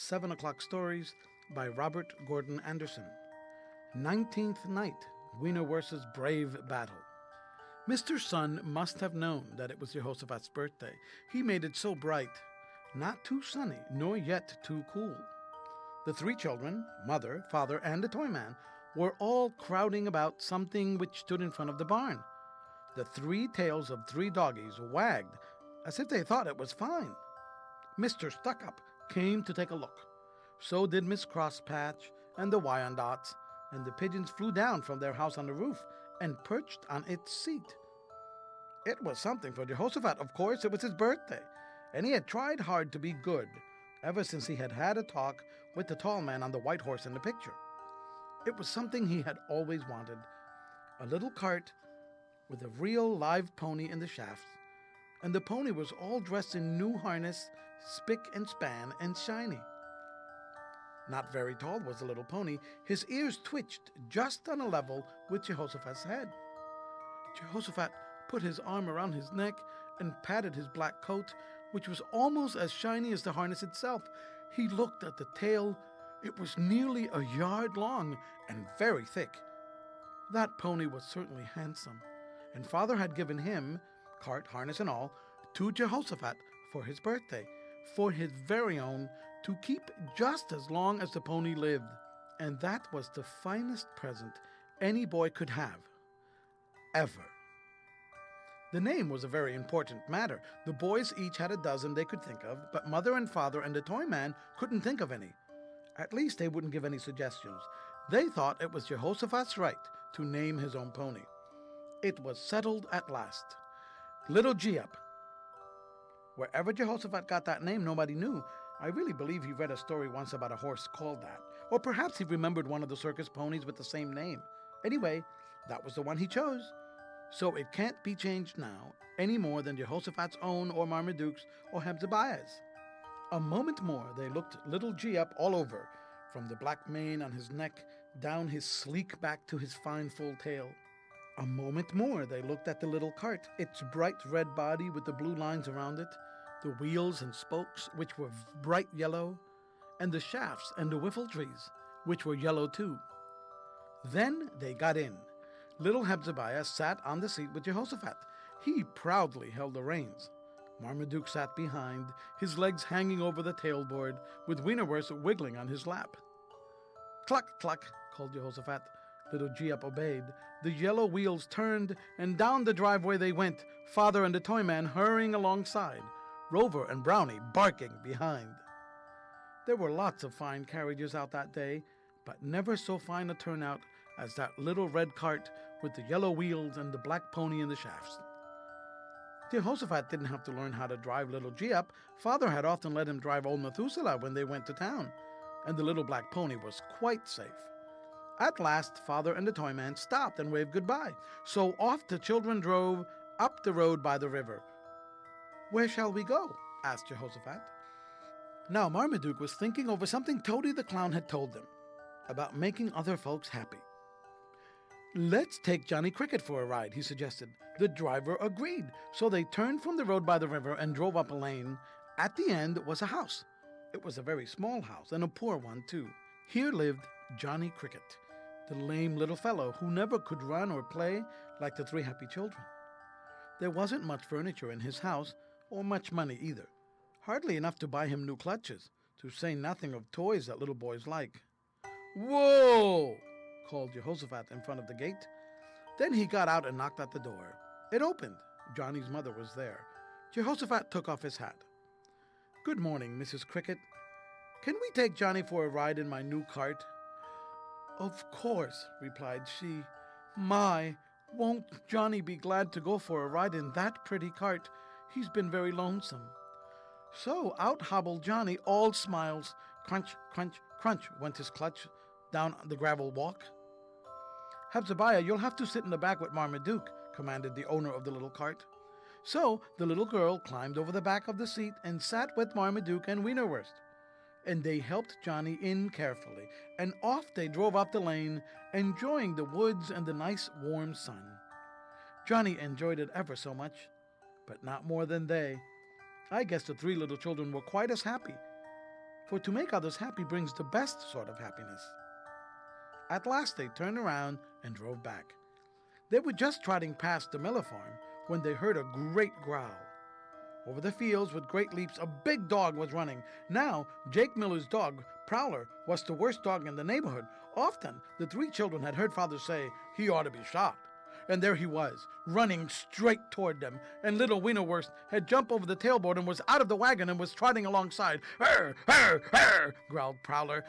7 o'clock stories by Robert Gordon Anderson. 19th Night, Wienerwurst'S Brave Battle. Mr. Sun must have known that it was Jehoshaphat's birthday. He made it so bright, not too sunny, nor yet too cool. The three children, mother, father, and the toy man, were all crowding about something which stood in front of the barn. The three tails of three doggies wagged as if they thought it was fine. Mr. Stuck-up came to take a look. So did Miss Crosspatch and the Wyandottes, and the pigeons flew down from their house on the roof and perched on its seat. It was something for Jehoshaphat, of course. It was his birthday, and he had tried hard to be good ever since he had had a talk with the tall man on the white horse in the picture. It was something he had always wanted, a little cart with a real live pony in the shafts, and the pony was all dressed in new harness, spick and span and shiny. Not very tall was the little pony. His ears twitched just on a level with Jehoshaphat's head. Jehoshaphat put his arm around his neck and patted his black coat, which was almost as shiny as the harness itself. He looked at the tail. It was nearly a yard long and very thick. That pony was certainly handsome, and father had given him, cart, harness, and all, to Jehoshaphat for his birthday, for his very own, to keep just as long as the pony lived. And that was the finest present any boy could have, ever. The name was a very important matter. The boys each had a dozen they could think of, but mother and father and the toy man couldn't think of any. At least they wouldn't give any suggestions. They thought it was Jehoshaphat's right to name his own pony. It was settled at last. Little Giap. Wherever Jehoshaphat got that name, nobody knew. I really believe he read a story once about a horse called that. Or perhaps he remembered one of the circus ponies with the same name. Anyway, that was the one he chose. So it can't be changed now, any more than Jehoshaphat's own or Marmaduke's or Hezekiah's. A moment more they looked little Giap all over, from the black mane on his neck down his sleek back to his fine full tail. A moment more they looked at the little cart, its bright red body with the blue lines around it, the wheels and spokes, which were bright yellow, and the shafts and the whiffletrees, which were yellow too. Then they got in. Little Hezekiah sat on the seat with Jehoshaphat. He proudly held the reins. Marmaduke sat behind, his legs hanging over the tailboard, with Wienerwurst wiggling on his lap. Cluck, cluck, called Jehoshaphat. Little Giap obeyed. The yellow wheels turned, and down the driveway they went, father and the toy man hurrying alongside, Rover and Brownie barking behind. There were lots of fine carriages out that day, but never so fine a turnout as that little red cart with the yellow wheels and the black pony in the shafts. Jehoshaphat didn't have to learn how to drive little Giap. Father had often let him drive old Methuselah when they went to town, and the little black pony was quite safe. At last, father and the toy man stopped and waved goodbye, so off the children drove up the road by the river. "Where shall we go?" asked Jehoshaphat. Now Marmaduke was thinking over something Toady the Clown had told them about making other folks happy. "Let's take Johnny Cricket for a ride," he suggested. The driver agreed, so they turned from the road by the river and drove up a lane. At the end was a house. It was a very small house, and a poor one too. Here lived Johnny Cricket, the lame little fellow who never could run or play like the three happy children. There wasn't much furniture in his house, or much money either. Hardly enough to buy him new clutches, to say nothing of toys that little boys like. "Whoa!" called Jehoshaphat in front of the gate. Then he got out and knocked at the door. It opened. Johnny's mother was there. Jehoshaphat took off his hat. "Good morning, Mrs. Cricket. Can we take Johnny for a ride in my new cart?" "Of course," replied she. "My, won't Johnny be glad to go for a ride in that pretty cart? He's been very lonesome." So out hobbled Johnny, all smiles. Crunch, crunch, crunch went his clutch down the gravel walk. "Hezekiah, you'll have to sit in the back with Marmaduke," commanded the owner of the little cart. So the little girl climbed over the back of the seat and sat with Marmaduke and Wienerwurst. And they helped Johnny in carefully, and off they drove up the lane, enjoying the woods and the nice warm sun. Johnny enjoyed it ever so much, but not more than they. I guess the three little children were quite as happy, for to make others happy brings the best sort of happiness. At last they turned around and drove back. They were just trotting past the Miller farm when they heard a great growl. Over the fields with great leaps, a big dog was running. Now, Jake Miller's dog, Prowler, was the worst dog in the neighborhood. Often, the three children had heard Father say he ought to be shot. And there he was, running straight toward them, and little Wienerwurst had jumped over the tailboard and was out of the wagon and was trotting alongside. "Arr, arr, arr," growled Prowler.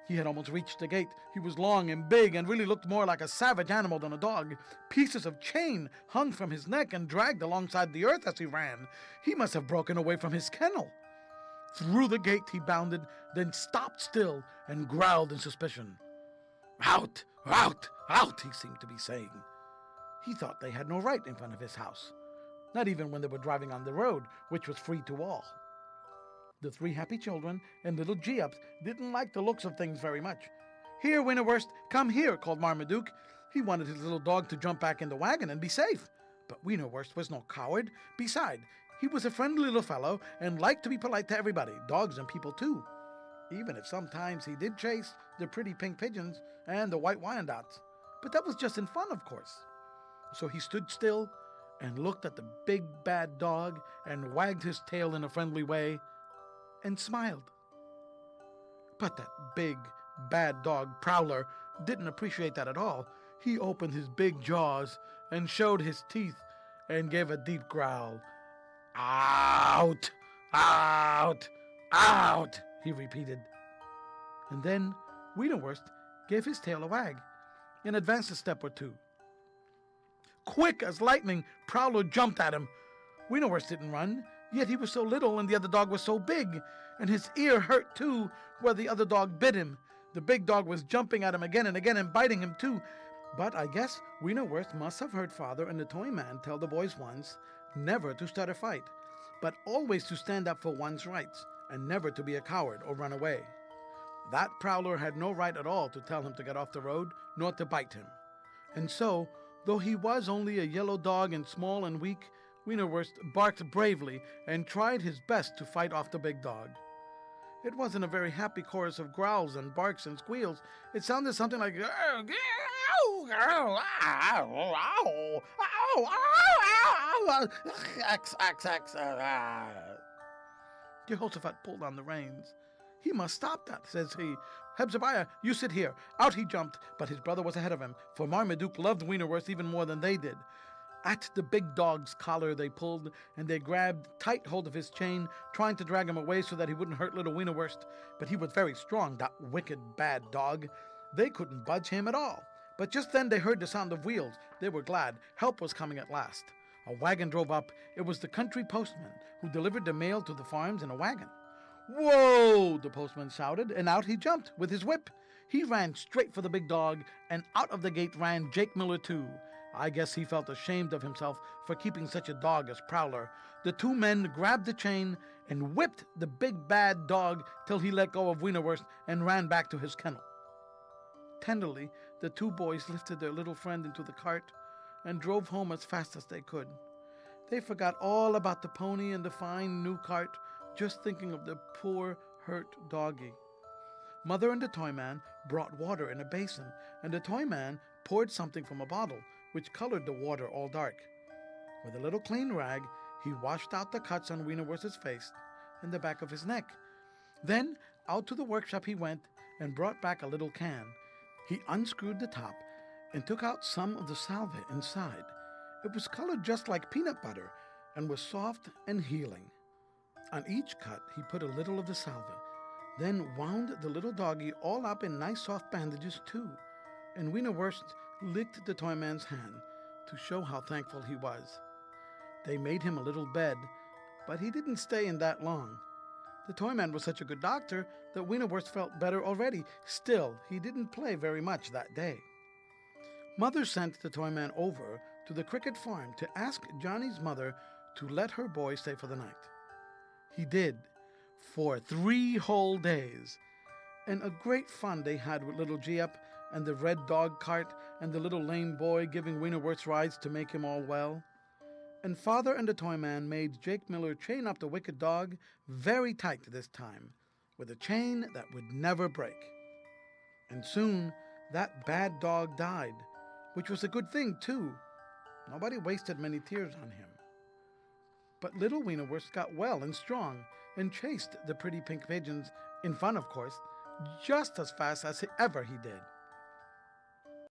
He had almost reached the gate. He was long and big and really looked more like a savage animal than a dog. Pieces of chain hung from his neck and dragged alongside the earth as he ran. He must have broken away from his kennel. Through the gate he bounded, then stopped still and growled in suspicion. "Out, out, out," he seemed to be saying. He thought they had no right in front of his house, not even when they were driving on the road, which was free to all. The three happy children and little G-Ups didn't like the looks of things very much. "Here, Wienerwurst, come here," called Marmaduke. He wanted his little dog to jump back in the wagon and be safe. But Wienerwurst was no coward. Besides, he was a friendly little fellow and liked to be polite to everybody, dogs and people too, even if sometimes he did chase the pretty pink pigeons and the white Wyandottes. But that was just in fun, of course. So he stood still and looked at the big bad dog and wagged his tail in a friendly way and smiled. But that big bad dog, Prowler, didn't appreciate that at all. He opened his big jaws and showed his teeth and gave a deep growl. "Out! Out! Out!" he repeated. And then Wienerwurst gave his tail a wag and advanced a step or two. Quick as lightning, Prowler jumped at him. Wienerwurst didn't run, yet he was so little and the other dog was so big, and his ear hurt too where the other dog bit him. The big dog was jumping at him again and again and biting him too. But I guess Wienerwurst must have heard Father and the toy man tell the boys once never to start a fight, but always to stand up for one's rights and never to be a coward or run away. That Prowler had no right at all to tell him to get off the road nor to bite him. And so, though he was only a yellow dog and small and weak, Wienerwurst barked bravely and tried his best to fight off the big dog. It wasn't a very happy chorus of growls and barks and squeals. It sounded something like Jehoshaphat pulled on the reins. "He must stop that," says he. "Hebzebiah, you sit here." Out he jumped, but his brother was ahead of him, for Marmaduke loved Wienerwurst even more than they did. At the big dog's collar they pulled, and they grabbed tight hold of his chain, trying to drag him away so that he wouldn't hurt little Wienerwurst. But he was very strong, that wicked bad dog. They couldn't budge him at all. But just then they heard the sound of wheels. They were glad. Help was coming at last. A wagon drove up. It was the country postman, who delivered the mail to the farms in a wagon. "Whoa!" the postman shouted, and out he jumped with his whip. He ran straight for the big dog, and out of the gate ran Jake Miller too. I guess he felt ashamed of himself for keeping such a dog as Prowler. The two men grabbed the chain and whipped the big bad dog till he let go of Wienerwurst and ran back to his kennel. Tenderly, the two boys lifted their little friend into the cart and drove home as fast as they could. They forgot all about the pony and the fine new cart, just thinking of the poor, hurt doggie. Mother and the toy man brought water in a basin, and the toy man poured something from a bottle, which colored the water all dark. With a little clean rag, he washed out the cuts on Wienerwurst's face and the back of his neck. Then out to the workshop he went and brought back a little can. He unscrewed the top and took out some of the salve inside. It was colored just like peanut butter and was soft and healing. On each cut he put a little of the salve, then wound the little doggie all up in nice soft bandages too, and Wienerwurst licked the toy man's hand to show how thankful he was. They made him a little bed, but he didn't stay in that long. The toy man was such a good doctor that Wienerwurst felt better already. Still, he didn't play very much that day. Mother sent the toy man over to the Cricket farm to ask Johnny's mother to let her boy stay for the night. He did, for 3 whole days. And a great fun they had with little G-Up and the red dog cart and the little lame boy giving Wienerwurst rides to make him all well. And Father and the toy man made Jake Miller chain up the wicked dog very tight this time, with a chain that would never break. And soon that bad dog died, which was a good thing too. Nobody wasted many tears on him. But little Wienerwurst got well and strong and chased the pretty pink pigeons, in fun of course, just as fast as ever he did.